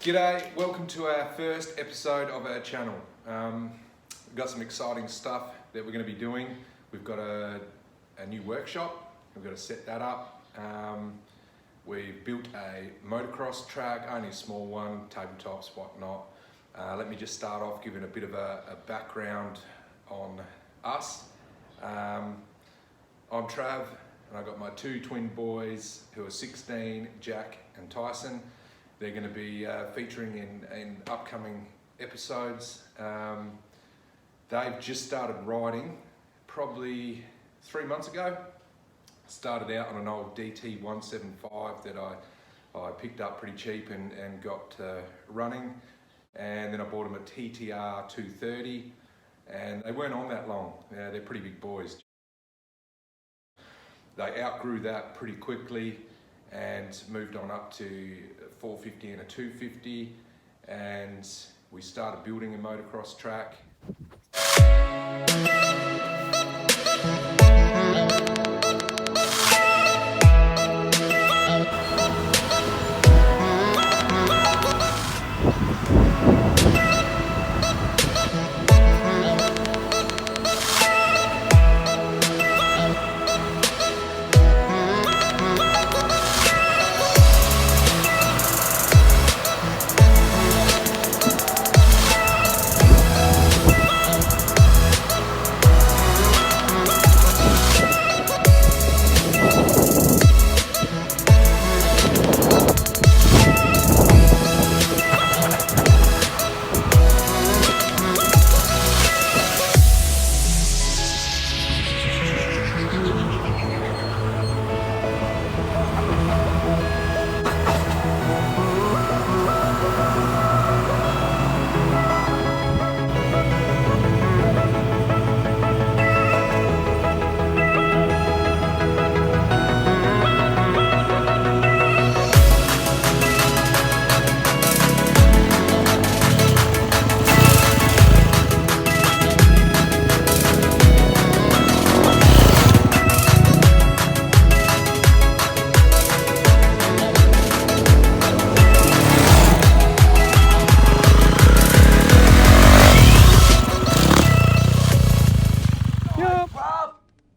G'day, welcome to our first episode of our channel. We've got some exciting stuff that we're going to be doing. We've got a new workshop, we've got to set that up. We've built a motocross track, only a small one, tabletops, whatnot. Let me just start off giving a bit of a background on us. I'm Trav, and I've got my two twin boys who are 16, Jack and Tyson. They're going to be featuring in upcoming episodes. They've just started riding probably 3 months ago. Started out on an old DT175 that I picked up pretty cheap and got running. And then I bought them a TTR 230 and they weren't on that long. They're pretty big boys. They outgrew that pretty quickly and moved on up to 450 and a 250, and we started building a motocross track.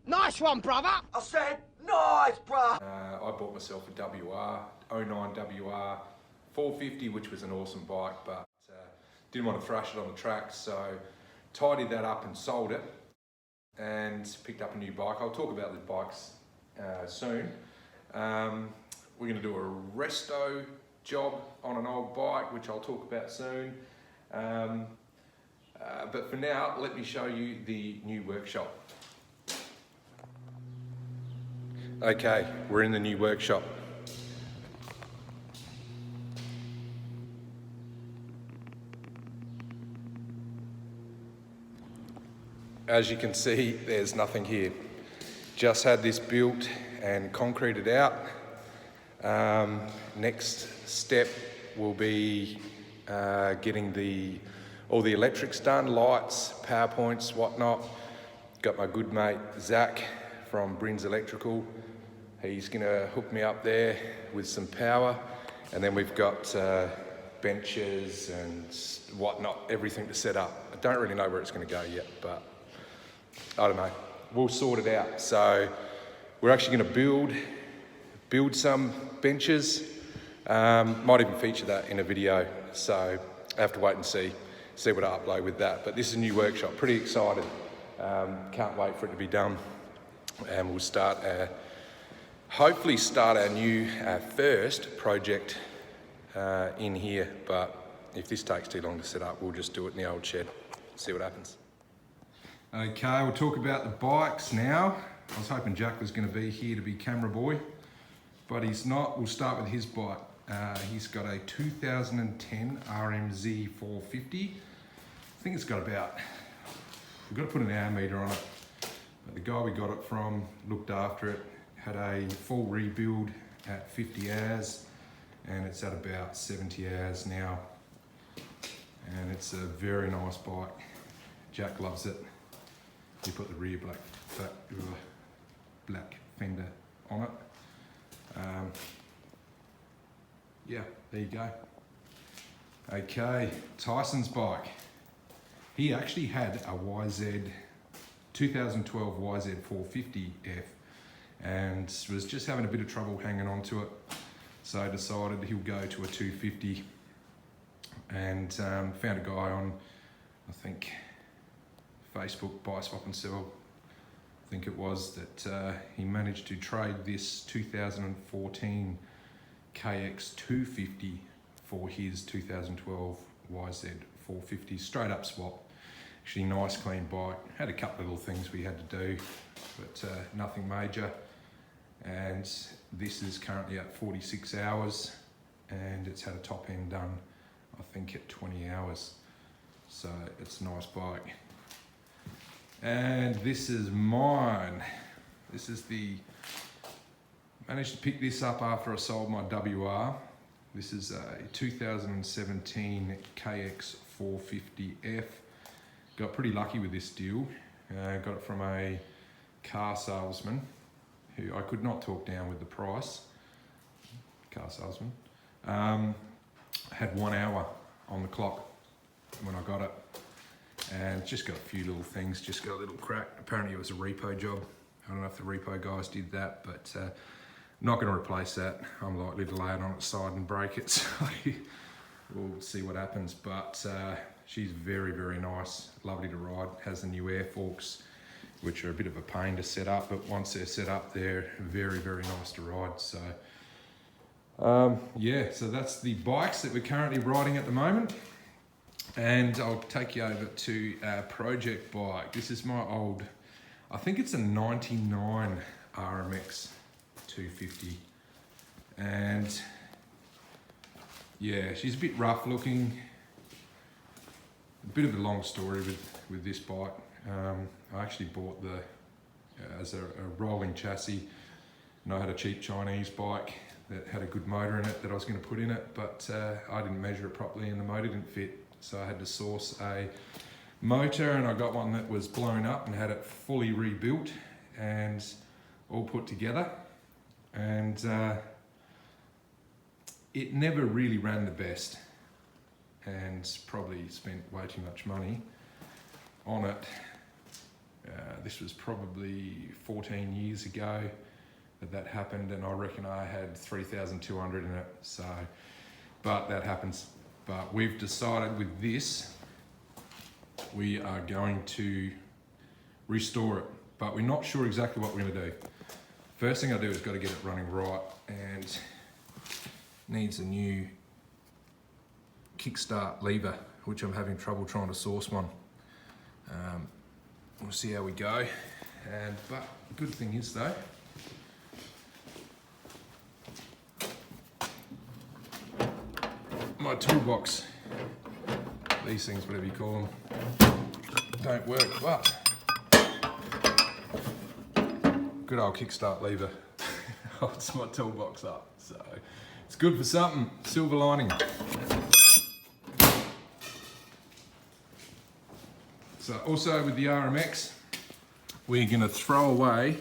Nice one, brother! I said, nice, bruh! I bought myself a '09 WR 450, which was an awesome bike, but didn't want to thrash it on the track, so tidied that up and sold it and picked up a new bike. I'll talk about the bikes soon. We're going to do a resto job on an old bike, which I'll talk about soon. But for now, let me show you the new workshop. Okay, we're in the new workshop. As you can see, there's nothing here. Just had this built and concreted out. Next step will be getting all the electrics done, lights, power points, whatnot. Got my good mate Zach from Brins Electrical. He's gonna hook me up there with some power, and then we've got benches and whatnot, everything to set up. I don't really know where it's gonna go yet, but I don't know. We'll sort it out. So we're actually gonna build some benches. Might even feature that in a video. So I have to wait and see what I upload with that. But this is a new workshop. Pretty excited. Can't wait for it to be done, and we'll hopefully start our first project in here, but if this takes too long to set up, we'll just do it in the old shed, see what happens. Okay, we'll talk about the bikes now. I was hoping Jack was going to be here to be camera boy, but he's not. We'll start with his bike. He's got a 2010 RMZ 450. I think it's got about, we've got to put an hour meter on it, but the guy we got it from looked after it, had a full rebuild at 50 hours, and it's at about 70 hours now. And it's a very nice bike. Jack loves it. He put the rear black fender on it. Yeah, there you go. Okay, Tyson's bike. He actually had a 2012 YZ 450F and was just having a bit of trouble hanging on to it. So decided he'll go to a 250 and found a guy on, I think, Facebook, Buy, Swap and Sell, I think it was, that he managed to trade this 2014 KX 250 for his 2012 YZ 450, straight up swap. Actually nice clean bike, had a couple of little things we had to do, but nothing major. And this is currently at 46 hours and it's had a top end done, I think, at 20 hours. So it's a nice bike. And this is mine. This is managed to pick this up after I sold my WR. This is a 2017 KX 450F. Got pretty lucky with this deal. Got it from a car salesman who I could not talk down with the price. Car salesman. Had 1 hour on the clock when I got it. And just got a few little things, just got a little crack. Apparently it was a repo job. I don't know if the repo guys did that, but not going to replace that. I'm likely to lay it on its side and break it, so we'll see what happens. But she's very, very nice, lovely to ride. Has the new air forks, which are a bit of a pain to set up, but once they're set up, they're very, very nice to ride. So yeah, so that's the bikes that we're currently riding at the moment. And I'll take you over to our project bike. This is my old, I think it's a 99 RMX 250. And yeah, she's a bit rough looking. A bit of a long story with this bike. I actually bought as a rolling chassis, and I had a cheap Chinese bike that had a good motor in it that I was going to put in it, but I didn't measure it properly and the motor didn't fit. So I had to source a motor, and I got one that was blown up and had it fully rebuilt and all put together. And it never really ran the best, and probably spent way too much money on it. This was probably 14 years ago that happened, and I reckon I had 3,200 in it. So, but that happens. But we've decided with this, we are going to restore it, but we're not sure exactly what we're going to do. First thing I do is got to get it running right, and needs a new kickstart lever, which I'm having trouble trying to source one. We'll see how we go. But the good thing is though, my toolbox, these things, whatever you call them, don't work, but good old kickstart lever holds my toolbox up, so it's good for something. Silver lining. So also with the RMX, we're going to throw away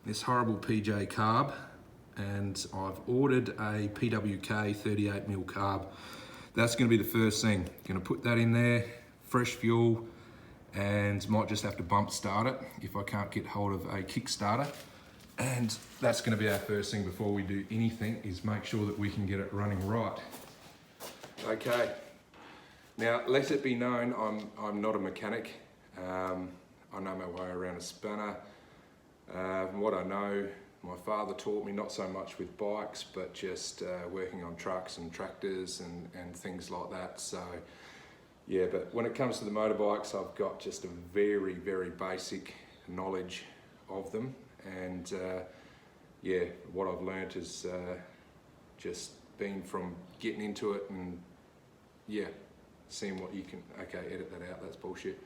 this horrible PJ carb, and I've ordered a PWK 38mm carb. That's going to be the first thing. Going to put that in there, fresh fuel, and might just have to bump start it if I can't get hold of a Kickstarter. And that's going to be our first thing before we do anything, is make sure that we can get it running right. Okay. Now, let it be known, I'm not a mechanic. I know my way around a spanner. From what I know, my father taught me, not so much with bikes, but just working on trucks and tractors and things like that. So, yeah, but when it comes to the motorbikes, I've got just a very, very basic knowledge of them. And yeah, what I've learnt is just been from getting into it and, yeah, seeing what you can, okay, edit that out, that's bullshit.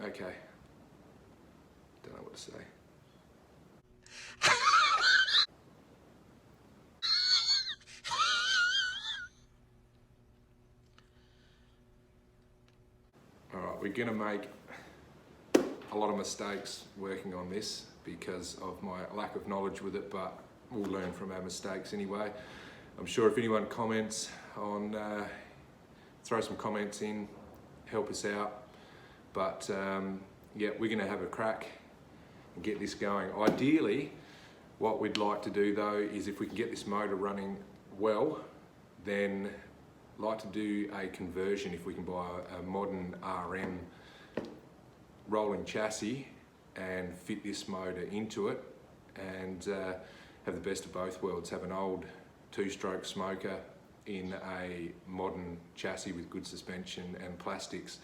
Okay, don't know what to say. we're going to make a lot of mistakes working on this because of my lack of knowledge with it, but we'll learn from our mistakes anyway. I'm sure if anyone comments on, throw some comments in, help us out. But yeah, we're going to have a crack and get this going. Ideally, what we'd like to do though is if we can get this motor running well, then like to do a conversion if we can buy a modern RM rolling chassis and fit this motor into it and have the best of both worlds. Have an old two-stroke smoker in a modern chassis with good suspension and plastics.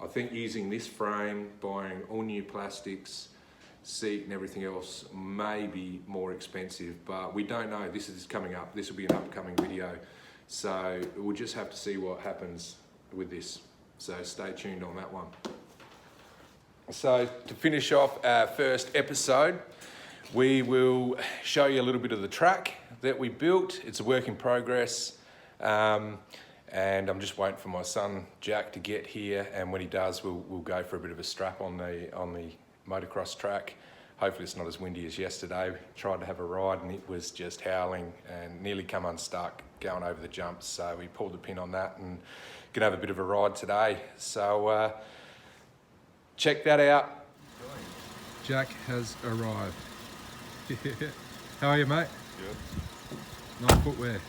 I think using this frame, buying all new plastics, seat and everything else may be more expensive, but we don't know. This is coming up. This will be an upcoming video. So we'll just have to see what happens with this. So stay tuned on that one. So to finish off our first episode, we will show you a little bit of the track that we built. It's a work in progress. And I'm just waiting for my son Jack to get here, and when he does, we'll go for a bit of a strap on the motocross track. Hopefully it's not as windy as yesterday. We tried to have a ride and it was just howling and nearly come unstuck going over the jumps, so we pulled the pin on that and gonna have a bit of a ride today. So check that out. Jack has arrived. How are you, mate? Good. Nice footwear.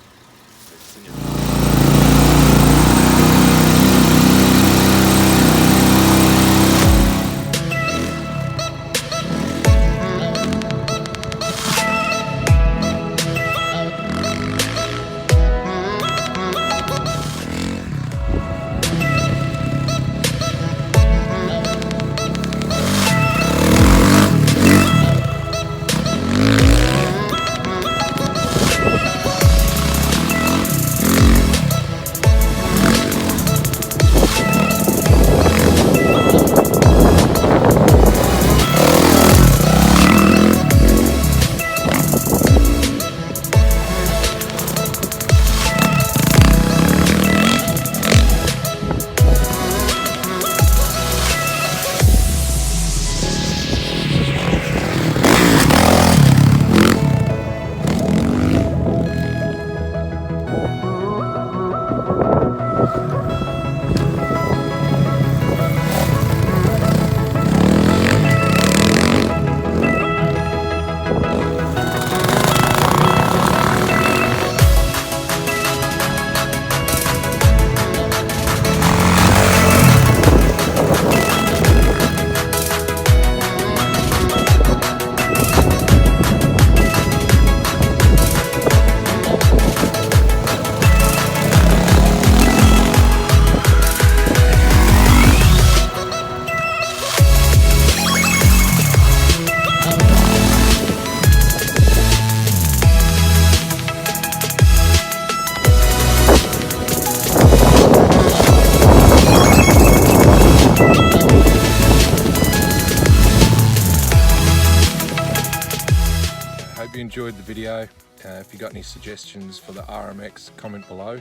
Hope you enjoyed the video. If you got any suggestions for the RMX, comment below.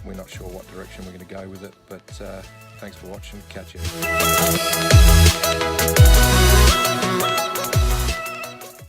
We're not sure what direction we're going to go with it, but thanks for watching. Catch you.